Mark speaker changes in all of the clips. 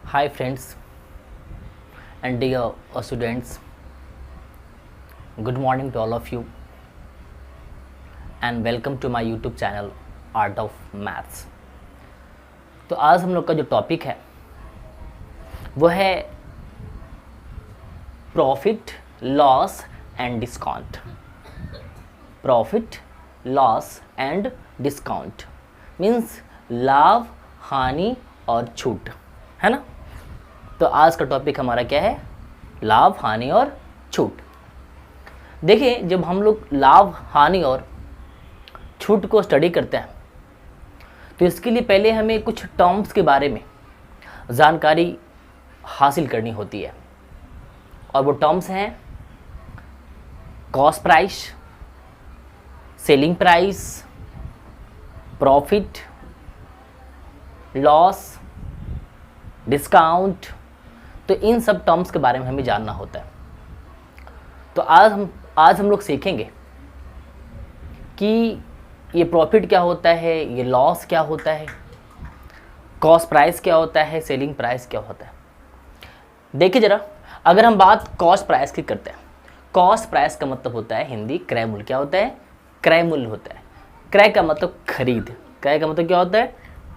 Speaker 1: Hi friends and dear students, good morning to all of you and welcome to my YouTube channel Art of Maths। तो आज हम लोग का जो topic है वो है profit loss and discount. Profit loss and discount means लाभ, हानि और छूट, है ना। तो आज का टॉपिक हमारा क्या है? लाभ, हानि और छूट। देखिए, जब हम लोग लाभ, हानि और छूट को स्टडी करते हैं तो इसके लिए पहले हमें कुछ टर्म्स के बारे में जानकारी हासिल करनी होती है, और वो टर्म्स हैं cost price, selling price, profit, loss, discount. तो इन सब टर्म्स के बारे में हमें जानना होता है। तो आज हम लोग सीखेंगे कि ये प्रॉफिट क्या होता है, ये लॉस क्या होता है, कॉस्ट प्राइस क्या होता है, सेलिंग प्राइस क्या होता है। देखिए ज़रा, अगर हम बात कॉस्ट प्राइस की करते हैं, कॉस्ट प्राइस का मतलब होता है हिंदी क्रय मूल्य। क्या होता है? क्रय मूल्य होता है। क्रय का मतलब खरीद, क्रय का मतलब क्या होता है?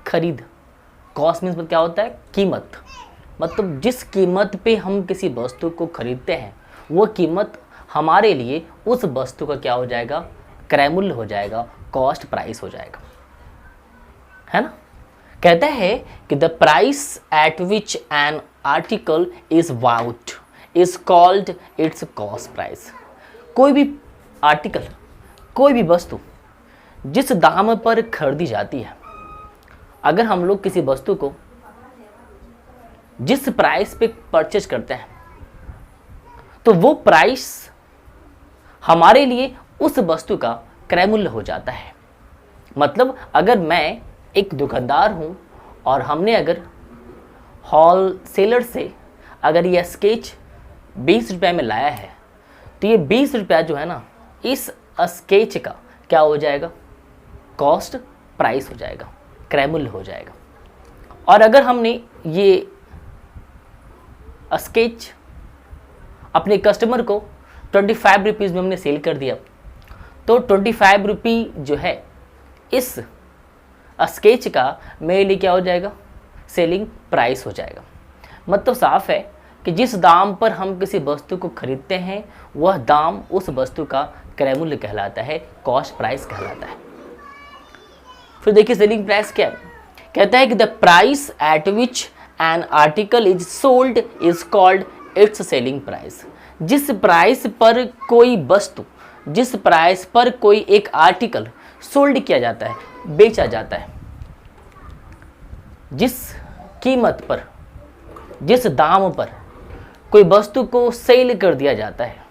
Speaker 1: खरीद। कॉस्ट मीन्स क्या होता है? कीमत। मतलब जिस कीमत पे हम किसी वस्तु को खरीदते हैं वो कीमत हमारे लिए उस वस्तु का क्या हो जाएगा? क्रय मूल्य हो जाएगा, कॉस्ट प्राइस हो जाएगा, है ना। कहता है कि the price at which an article is bought is called its cost price. कोई भी आर्टिकल, कोई भी वस्तु जिस दाम पर खरीदी जाती है, अगर हम लोग किसी वस्तु को जिस प्राइस पे परचेज करते हैं तो वो प्राइस हमारे लिए उस वस्तु का क्रय मूल्य हो जाता है। मतलब अगर मैं एक दुकानदार हूं और हमने अगर होल सेलर से अगर ये स्केच 20 रुपये में लाया है तो ये 20 रुपया जो है ना, इस स्केच का क्या हो जाएगा? कॉस्ट प्राइस हो जाएगा, क्रय मूल्य हो जाएगा। और अगर हमने ये स्केच अपने कस्टमर को 25 रुपीज़ में हमने सेल कर दिया तो 25 रुपी जो है इस स्केच का मेरे लिए क्या हो जाएगा? सेलिंग प्राइस हो जाएगा। मतलब साफ है कि जिस दाम पर हम किसी वस्तु को खरीदते हैं वह दाम उस वस्तु का क्रय मूल्य कहलाता है, कॉस्ट प्राइस कहलाता है। फिर देखिए सेलिंग प्राइस क्या है। कहता है कि the price at which an article is sold is called it's selling price. जिस प्राइस पर कोई वस्तु, जिस प्राइस पर कोई एक आर्टिकल सोल्ड किया जाता है, बेचा जाता है, जिस कीमत पर, जिस दाम पर कोई वस्तु को सेल कर दिया जाता है।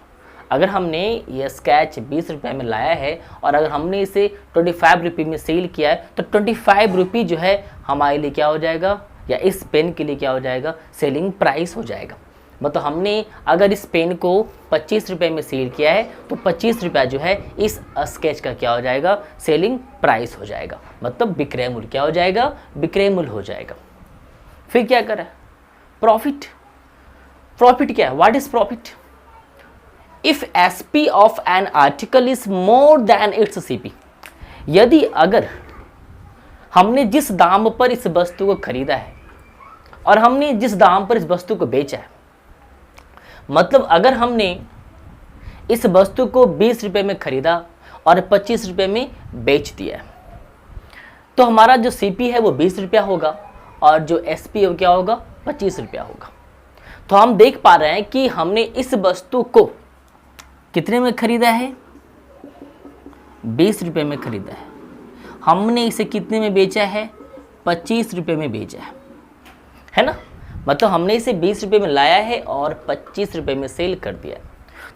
Speaker 1: अगर हमने ये स्केच 20 रुपये में लाया है और अगर हमने इसे 25 रुपये में सेल किया है तो 25 रुपये जो है हमारे लिए क्या हो जाएगा, या इस पेन के लिए क्या हो जाएगा? सेलिंग प्राइस हो जाएगा। मतलब हमने अगर इस पेन को 25 रुपये में सेल किया है तो 25 रुपया जो है इस स्केच का क्या हो जाएगा? सेलिंग प्राइस हो जाएगा। मतलब विक्रय मूल्य क्या हो जाएगा? विक्रय मूल्य हो जाएगा। फिर क्या करें? प्रॉफिट। प्रॉफिट क्या है? What is profit? If SP of N article is more than it's CP. यदि अगर हमने जिस दाम पर इस वस्तु को खरीदा है और हमने जिस दाम पर इस वस्तु को बेचा है, मतलब अगर हमने इस वस्तु को 20 रुपये में खरीदा और 25 रुपये में बेच दिया तो हमारा जो सीपी है वो 20 रुपया होगा और जो एसपी है वो क्या होगा? 25 रुपया होगा। तो हम देख पा रहे हैं कि हमने इस वस्तु को कितने में खरीदा है? 20 रुपये में खरीदा है। हमने इसे कितने में बेचा है? 25 रुपये में बेचा है ना। मतलब हमने इसे 20 रुपये में लाया है और 25 रुपये में सेल कर दिया।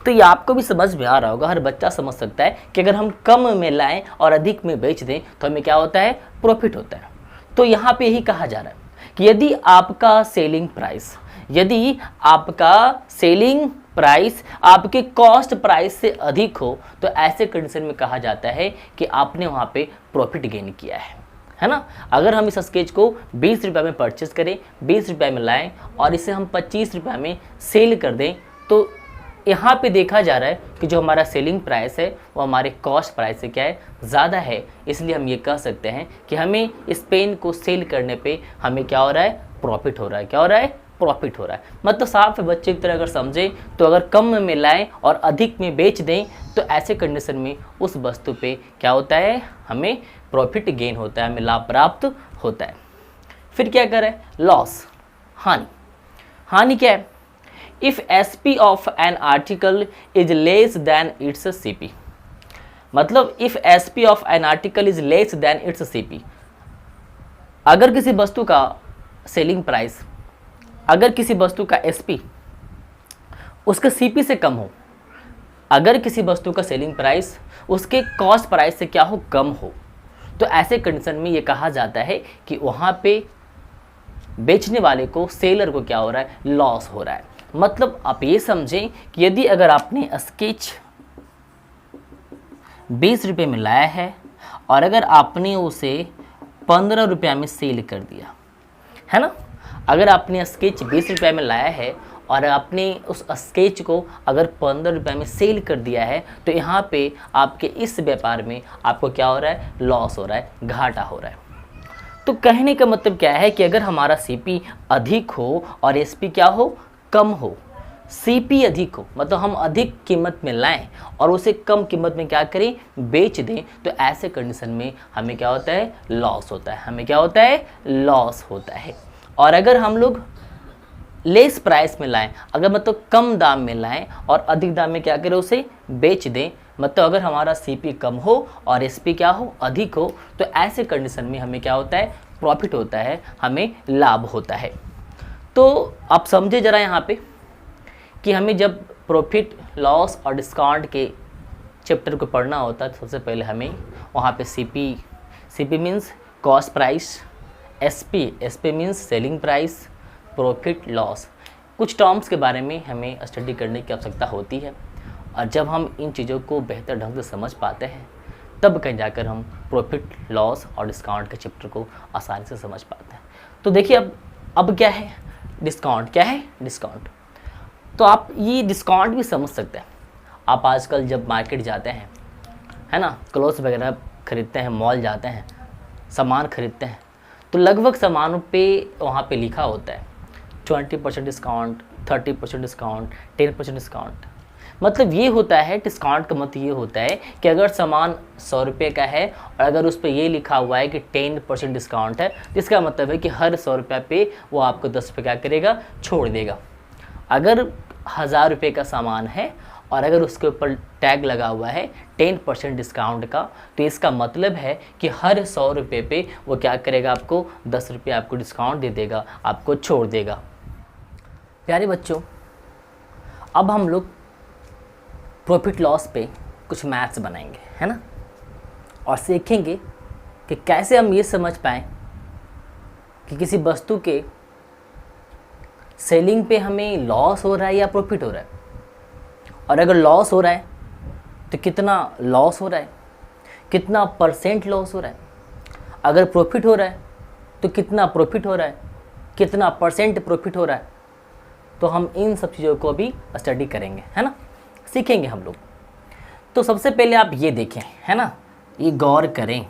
Speaker 1: तो ये आपको भी समझ में आ रहा होगा, हर बच्चा समझ सकता है कि अगर हम कम में लाएं और अधिक में बेच दें तो हमें क्या होता है? प्रॉफिट होता है। तो यहाँ पे यही कहा जा रहा है कि यदि आपका सेलिंग प्राइस यदि आपका सेलिंग प्राइस आपके कॉस्ट प्राइस से अधिक हो तो ऐसे कंडीशन में कहा जाता है कि आपने वहाँ पे प्रॉफिट गेन किया है ना। अगर हम इस स्केच को 20 रुपये में परचेस करें, 20 रुपये में लाएं और इसे हम 25 रुपये में सेल कर दें, तो यहाँ पे देखा जा रहा है कि जो हमारा सेलिंग प्राइस है वो हमारे कॉस्ट प्राइस से क्या है, ज़्यादा है। इसलिए हम ये कह सकते हैं कि हमें इस पेन को सेल करने पे हमें क्या हो रहा है, प्रॉफिट हो रहा है। क्या हो रहा है, प्रॉफिट हो रहा है। मतलब साफ है बच्चे की तरह अगर समझें तो अगर कम में लाएं और अधिक में बेच दें तो ऐसे कंडीशन में उस वस्तु पे क्या होता है, हमें प्रॉफिट गेन होता है, हमें लाभ प्राप्त होता है। फिर क्या करें, लॉस, हानि। हानि क्या है, if SP of N article is less than it's CP। मतलब if SP of N article is less than it's CP, अगर किसी वस्तु का सेलिंग प्राइस, अगर किसी वस्तु का SP उसके CP से कम हो, अगर किसी वस्तु का सेलिंग प्राइस उसके कॉस्ट प्राइस से क्या हो, कम हो, तो ऐसे कंडीशन में ये कहा जाता है कि वहाँ पे बेचने वाले को, सेलर को क्या हो रहा है, लॉस हो रहा है। मतलब आप ये समझें कि यदि अगर आपने स्केच 20 रुपये में लाया है और अगर आपने उसे 15 रुपये में सेल कर दिया है ना, अगर आपने स्केच 20 रुपये में लाया है और आपने उस स्केच को अगर 15 रुपये में सेल कर दिया है, तो यहाँ पे आपके इस व्यापार में आपको क्या हो रहा है, लॉस हो रहा है, घाटा हो रहा है। तो कहने का मतलब क्या है कि अगर हमारा CP अधिक हो और SP क्या हो, कम हो, CP अधिक हो, मतलब हम अधिक कीमत में लाएं और उसे कम कीमत में क्या करें, बेच दें, तो ऐसे कंडीशन में हमें क्या होता है, लॉस होता है। हमें क्या होता है, लॉस होता है। और अगर हम लोग लेस प्राइस में लाएं, अगर मतलब कम दाम में लाएं और अधिक दाम में क्या करें, उसे बेच दें, मतलब अगर हमारा CP कम हो और SP क्या हो, अधिक हो, तो ऐसे कंडीशन में हमें क्या होता है, प्रॉफिट होता है, हमें लाभ होता है। तो आप समझे ज़रा यहाँ पे कि हमें जब प्रॉफिट, लॉस और डिस्काउंट के चैप्टर को पढ़ना होता है तो सबसे पहले हमें वहाँ पे CP means cost price, SP means selling price, profit, loss, कुछ टर्म्स के बारे में हमें स्टडी करने की आवश्यकता होती है। और जब हम इन चीज़ों को बेहतर ढंग से समझ पाते हैं तब कहीं जाकर हम प्रॉफिट, लॉस और डिस्काउंट के चैप्टर को आसानी से समझ पाते हैं। तो देखिए अब क्या है, डिस्काउंट। क्या है, डिस्काउंट। तो आप ये डिस्काउंट भी समझ सकते हैं। आप आजकल जब मार्केट जाते हैं, है ना, क्लोथ्स वगैरह खरीदते हैं, मॉल जाते हैं, सामान खरीदते हैं, तो लगभग सामानों पे वहाँ पे लिखा होता है 20% डिस्काउंट, 30% डिस्काउंट, 10% डिस्काउंट। मतलब ये होता है, डिस्काउंट का मतलब ये होता है कि अगर सामान 100 रुपये का है और अगर उस पर ये लिखा हुआ है कि 10% डिस्काउंट है, जिसका मतलब है कि हर 100 रुपये पे वो आपको 10 रुपये क्या करेगा, छोड़ देगा। अगर 1000 रुपये का सामान है और अगर उसके ऊपर टैग लगा हुआ है 10% डिस्काउंट का, तो इसका मतलब है कि हर 100 रुपये पे वो क्या करेगा, आपको 10 रुपये आपको डिस्काउंट दे देगा, आपको छोड़ देगा। प्यारे बच्चों, अब हम लोग प्रॉफिट लॉस पे कुछ मैथ्स बनाएंगे, है ना, और सीखेंगे कि कैसे हम ये समझ पाएँ कि किसी वस्तु के सेलिंग पे हमें लॉस हो रहा है या प्रॉफिट हो रहा है, और अगर लॉस हो रहा है तो कितना लॉस हो रहा है, कितना % लॉस हो रहा है, अगर प्रॉफिट हो रहा है तो कितना प्रॉफिट हो रहा है, कितना % प्रॉफिट हो रहा है। तो हम इन सब चीज़ों को भी स्टडी करेंगे, है ना, सीखेंगे हम लोग। तो सबसे पहले आप ये देखें, है ना, ये गौर करें,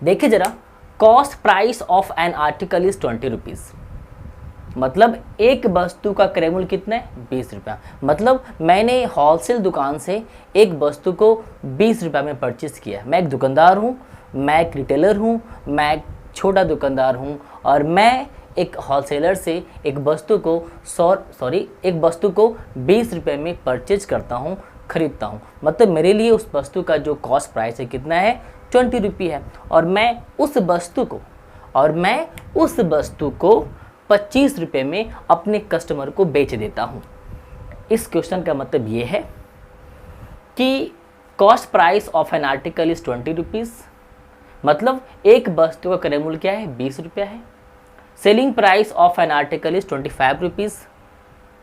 Speaker 1: देखिए ज़रा, cost price of an article is 20 rupees. मतलब एक वस्तु का क्रय मूल्य कितना है, 20 रुपया। मतलब मैंने होलसेल दुकान से एक वस्तु को 20 रुपये में परचेस किया। मैं एक दुकानदार हूँ, मैं एक रिटेलर हूँ, मैं एक छोटा दुकानदार हूँ, और मैं एक होलसेलर से एक वस्तु को 20 रुपये में परचेज करता हूँ, खरीदता हूँ। मतलब मेरे लिए उस वस्तु का जो कॉस्ट प्राइस है कितना है, 20 रुपये है, और मैं उस वस्तु को 25 रुपये में अपने कस्टमर को बेच देता हूँ। इस क्वेश्चन का मतलब ये है कि cost price of an article is 20 rupees. मतलब एक वस्तु का क्रय मूल्य क्या है, 20 रुपया है। Selling price of N article is 25 rupees.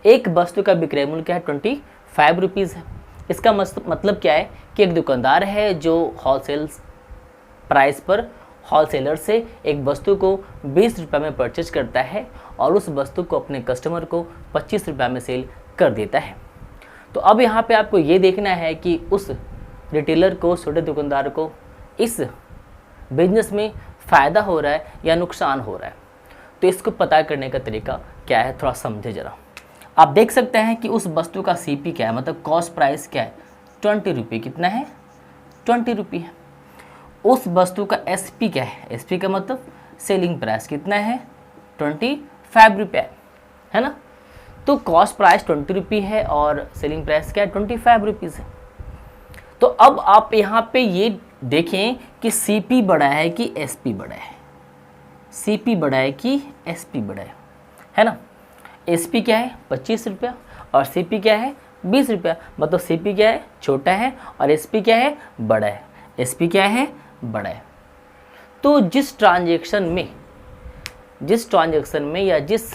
Speaker 1: एक वस्तु का विक्रय मूल्य क्या है? 25 रुपीज़ है। इसका मतलब क्या है कि एक दुकानदार है जो होलसेल प्राइस पर होलसेलर से एक वस्तु को 20 रुपये में परचेज करता है और उस वस्तु को अपने कस्टमर को 25 रुपये में सेल कर देता है। तो अब यहाँ पे आपको ये देखना है कि उस रिटेलर को, छोटे दुकानदार को इस बिजनेस में फ़ायदा हो रहा है या नुकसान हो रहा है। तो इसको पता करने का तरीका क्या है, थोड़ा समझे ज़रा। आप देख सकते हैं कि उस वस्तु का CP क्या है, मतलब कॉस्ट प्राइस क्या है? 20 रुपये। कितना है? 20 रुपये है। उस वस्तु का SP क्या है? SP का मतलब सेलिंग प्राइस कितना है? 25 रुपये है ना। तो कॉस्ट प्राइस 20 रुपये है और सेलिंग प्राइस क्या है? 25 रुपीज़ है। तो अब आप यहाँ पे ये देखें कि CP बड़ा है कि SP बड़ा है, CP बड़ा है कि SP बड़ा है ना। SP क्या है? 25 रुपया और CP क्या है? 20 रुपया। मतलब CP क्या है? छोटा है और SP क्या है? बड़ा है। SP क्या है? बड़ा है। तो जिस ट्रांजैक्शन में या जिस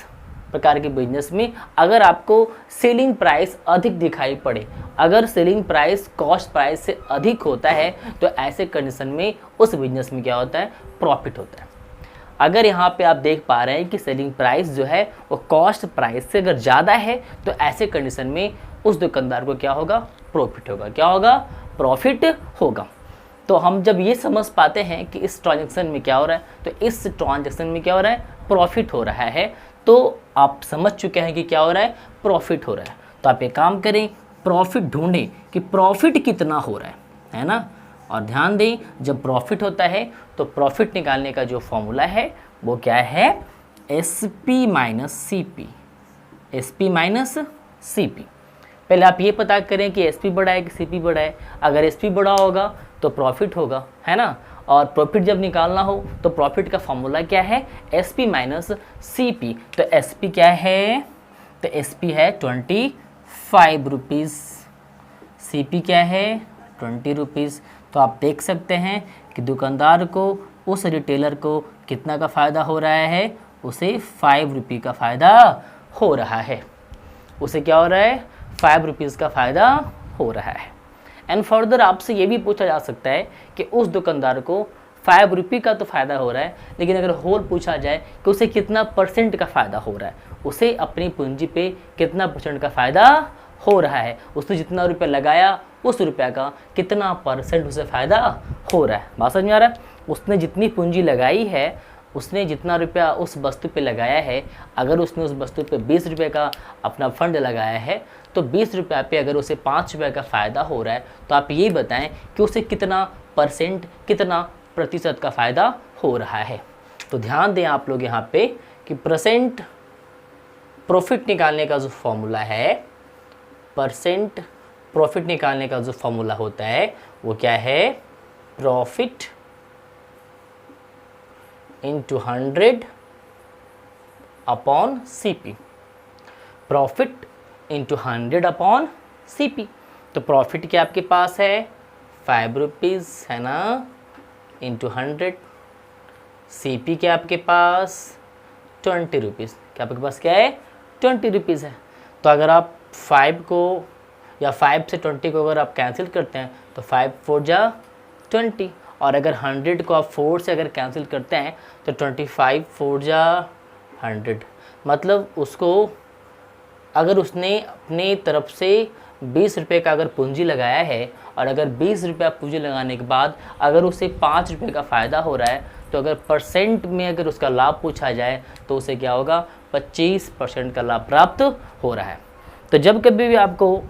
Speaker 1: प्रकार के बिजनेस में अगर आपको सेलिंग प्राइस अधिक दिखाई पड़े, अगर सेलिंग प्राइस कॉस्ट प्राइस से अधिक होता है, तो ऐसे कंडीशन में उस बिजनेस में क्या होता है? प्रॉफिट होता है। अगर यहाँ पे आप देख पा रहे हैं कि सेलिंग प्राइस जो है वो कॉस्ट प्राइस से अगर ज़्यादा है, तो ऐसे कंडीशन में उस दुकानदार को क्या होगा? प्रॉफिट होगा। क्या होगा? प्रॉफिट होगा। तो हम जब ये समझ पाते हैं कि इस ट्रांजैक्शन में क्या हो रहा है, तो इस ट्रांजैक्शन में क्या हो रहा है? प्रॉफिट हो रहा है। तो आप समझ चुके हैं कि क्या हो रहा है? प्रॉफिट हो रहा है। तो आप एक काम करें, प्रॉफिट ढूंढें कि प्रॉफिट कितना हो रहा है ना। और ध्यान दें, जब प्रॉफिट होता है तो प्रॉफिट निकालने का जो फॉर्मूला है वो क्या है? SP minus CP। SP minus CP। पहले आप ये पता करें कि SP बड़ा है कि CP बड़ा है। अगर SP बड़ा होगा तो प्रॉफिट होगा, है ना। और प्रॉफिट जब निकालना हो तो प्रॉफिट का फॉर्मूला क्या है? SP minus CP। तो SP क्या है? तो SP है 25 रुपीज़। CP क्या है? 20 रुपीज़। तो आप देख सकते हैं कि दुकानदार को, उस रिटेलर को कितना का फ़ायदा हो रहा है? उसे 5 रुपये का फ़ायदा हो रहा है। उसे क्या हो रहा है? 5 रुपीज़ का फ़ायदा हो रहा है। एंड फर्दर आपसे ये भी पूछा जा सकता है कि उस दुकानदार को 5 रुपये का तो फ़ायदा हो रहा है, लेकिन अगर होल पूछा जाए कि उसे कितना % का फ़ायदा हो रहा है, उसे अपनी पूंजी पे कितना % का फ़ायदा हो रहा है, उसने जितना रुपया लगाया उस रुपया का कितना % उसे फ़ायदा हो रहा है। बात समझ में आ रहा है? उसने जितनी पूंजी लगाई है, उसने जितना रुपया उस वस्तु पे लगाया है, अगर उसने उस वस्तु पे 20 रुपये का अपना फंड लगाया है, तो 20 रुपये पे अगर उसे 5 रुपये का फ़ायदा हो रहा है, तो आप ये बताएं कि उसे कितना % का फ़ायदा हो रहा है। तो ध्यान दें आप लोग यहाँ पे कि % प्रॉफिट निकालने का जो फॉर्मूला है, % प्रॉफिट निकालने का जो फॉर्मूला होता है वो क्या है? Profit into 100 upon CP। Profit into 100 upon CP। तो प्रॉफिट क्या आपके पास है? 5 रुपीज़ है ना, इंटू 100। CP क्या आपके पास? 20 रुपीज़। क्या आपके पास क्या है? 20 रुपीज़ है। तो अगर आप 5 को या 5 से 20 को अगर आप कैंसिल करते हैं तो 5 4 जा 20, और अगर 100 को आप 4 से अगर कैंसिल करते हैं तो 25 4 जा 100। मतलब उसको, अगर उसने अपने तरफ से 20 रुपये का अगर पूंजी लगाया है, और अगर 20 रुपया पूंजी लगाने के बाद अगर उसे 5 रुपये का फ़ायदा हो रहा है, तो अगर % में अगर उसका लाभ पूछा जाए तो उसे क्या होगा? 25% का लाभ प्राप्त हो रहा है। तो जब कभी भी आपको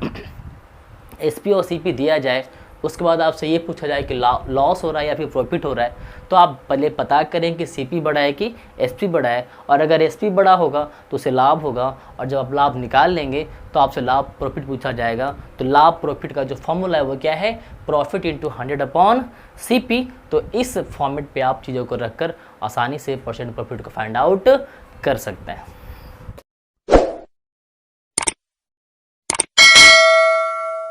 Speaker 1: SP और CP दिया जाए, उसके बाद आपसे ये पूछा जाए कि लॉस हो रहा है या फिर प्रॉफिट हो रहा है, तो आप पहले पता करें कि CP बड़ा है कि SP बड़ा है। और अगर SP बड़ा होगा तो उसे लाभ होगा, और जब आप लाभ निकाल लेंगे तो आपसे लाभ प्रॉफिट पूछा जाएगा। तो लाभ प्रॉफिट का जो फॉर्मूला है वो क्या है? Profit into 100 upon CP। तो इस फॉर्मेट पे आप चीज़ों को रखकर आसानी से % प्रॉफिट को फाइंड आउट कर सकते हैं।